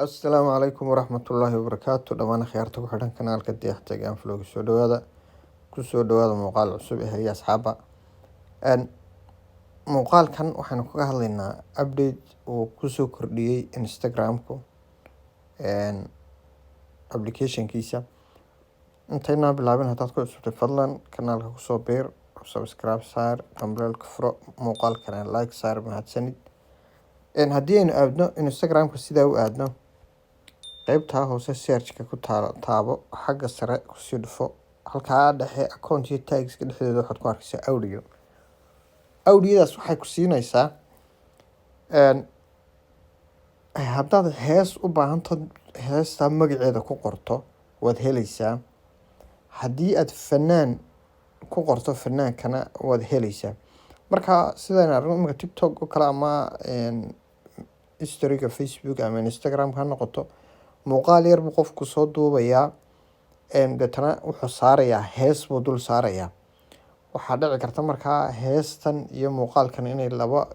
Asalaamu calaykum waraxmatullaahi wabarakaatu. Dhammaan akhyaarta ku xidhan kanaalka Dayax-Tag Vlog soo dhawaada kusoo dhawaada muuqaal cusub ee haya asxaaba. Muuqaalkan waxaanu kaga hadlaynaa update uu kusoo kordhiyey Instagram-ku application-kiisa. Intaynaa bilaabin haddaad ku cusubtay fadlan kanaalka kusoo biir, subscribe saar, kambalelka furo, muuqaalkana like saar, mahadsanid. Haddii aynu aadno Instagram-ka sidaa u aadno qaybta hoose search-ka ku taabo xagga sare kusii dhufo halkaa dhexe account iyo tags-ka dhexdooda waxaad ku arkaysaa audio-daas waxay ku siinaysaa haddaad hees u baahanto heestaa magaceeda ku qorto waad helaysaa. Haddii aad fanaan ku qorto fanaankana waad helaysaa. Marka sidaan aragno imika TikTok oo kale ama history-ga Facebook ama Instagram ha noqoto muuqaal yar buu qofku soo duubayaa deetana wuxuu saarayaa hees buu dul saarayaa. Waxaa dhici karta markaa heestan iyo muuqaalkan inay laba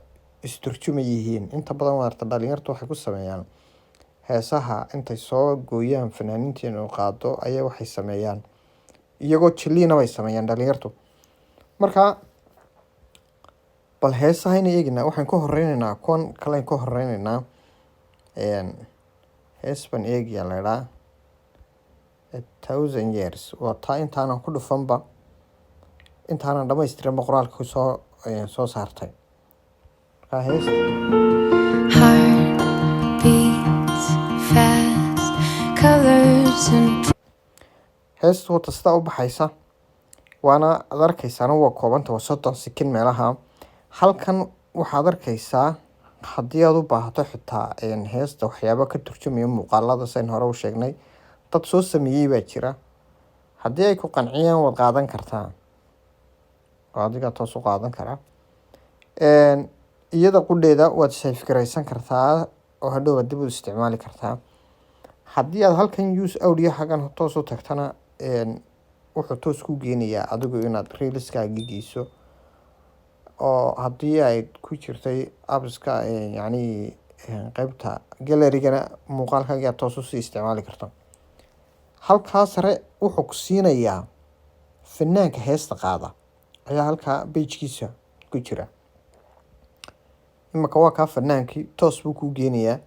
isturjuma yihiin. Inta badan waarta dhalinyartu waxay ku sameeyaan heesaha intay soo gooyaan fanaaniinteena oo qaado ayaa waxay sameeyaan iyagoo jiliina bay sameeyaan dhalinyartu. Marka bal heesaha inay eegina waxaan ka horeynaynaa kuwan kale ka horeynaynaa hees baan eegayaa la idhaa 1000 years waa taa intaanan ku dhufanba intaanan dhamaystirin qoraalka soo saartay. Marka heestu wata sidaa u baxaysa waana ad arkaysaana waa koobanta waa 30 sekin meelaha. Halkan waxaad arkaysaa haddii aad u baahato xitaa heesta waxyaabo ka turjumaya muuqaalada sayn hore u sheegnay dad soo sameeyey baa jira. Haddii ay ku qanciyaan waad qaadan kartaa oo adiga toos u qaadan karaa. Iyada qudheeda waad save garaysan kartaa oo hadhow dib u isticmaali kartaa. Haddii aad halkan use audio xagan toos u tagtana wuxuu toos ku geenayaa adigu inaad reels-kaaga geyso oo haddii ay ku jirtay apps-ka yacni qaybta gallery-gana muuqaalkaaga toos u sii isticmaali karto. Halkaa sare wuxuu ku siinayaa fanaanka heesta qaada ayaa halkaa page-kiisa ku jira. Imika waa kaa fanaankii toos buu ku geenayaa.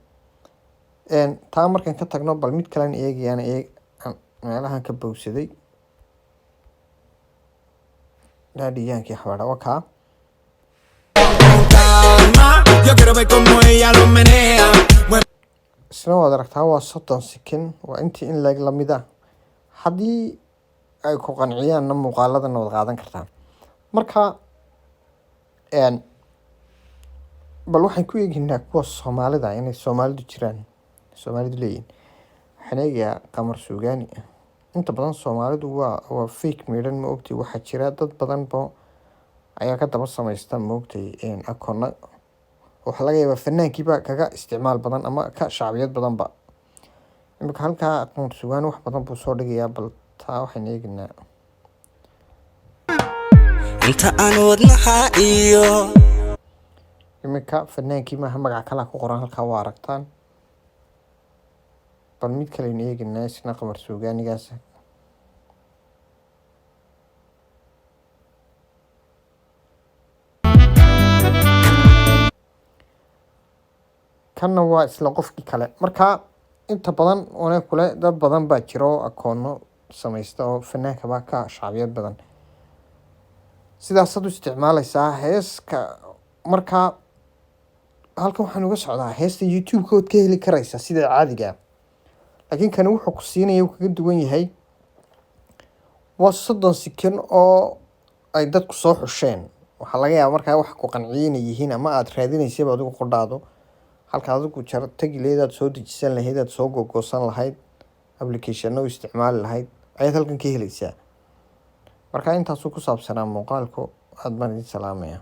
Taa markaan ka tagno bal mid kalen eegayaan meelahan ka bowsaday dhaadhiyaankii xabaadha waa kaa isna waad aragtaa waa 30 sekin waa intii in lamid ah. Haddii ay ku qanciyaanna muuqaaladana waad qaadan kartaa. Marka bal waxaan ku eegaynaa kuwa Soomaalida inay Soomaalidu jiraan Soomaalidu leeyihiin. Waxaan eegayaa Qamar Suugaani. Inta badan Soomaalidu waa fake midhan ma ogtay waxaa jira dad badan ayaa ka daba samaysta ma ogtay akoonna waxa laga yaabaa fanaankiiba kaga isticmaal badan ama ka shacbiyad badanba. Imika halkaa Qamar Suugaani wax badan buu soo dhigayaa bal taa waxaan eegaynaa inta aan wadnaha iyo imika fanaankii maaha magac kale ku qoran halkaa waa aragtaan. bal mid kale eegaynaa isna Qamar Suugaanigaas kanna waa isla qofkii kale. Marka inta badan wana kule dad badan baa jiro akoonno samaysta oo fanaankaba ka shacbiyad badan sidaasaad u isticmaalaysaa heeska. Marka halkan waxaan uga socdaa heesta YouTube-ka ood ka heli karaysaa sida caadiga laakiin kani wuxuu ku siinaya uu kaga duwan yahay waa 30 sekin oo ay dadku soo xusheen. waxaa laga yaabaa markaa wax ku qanciyeen yihiin ama aad raadinaysay adigu qodhaado halka adigu tagi lahayd aad soo dejisan lahayd aad soo googoosan lahayd application-no isticmaali lahayd ayaad halkan ka helaysaa. Marka intaasuu ku saabsanaa muuqaalku aad baan idin salaamaya.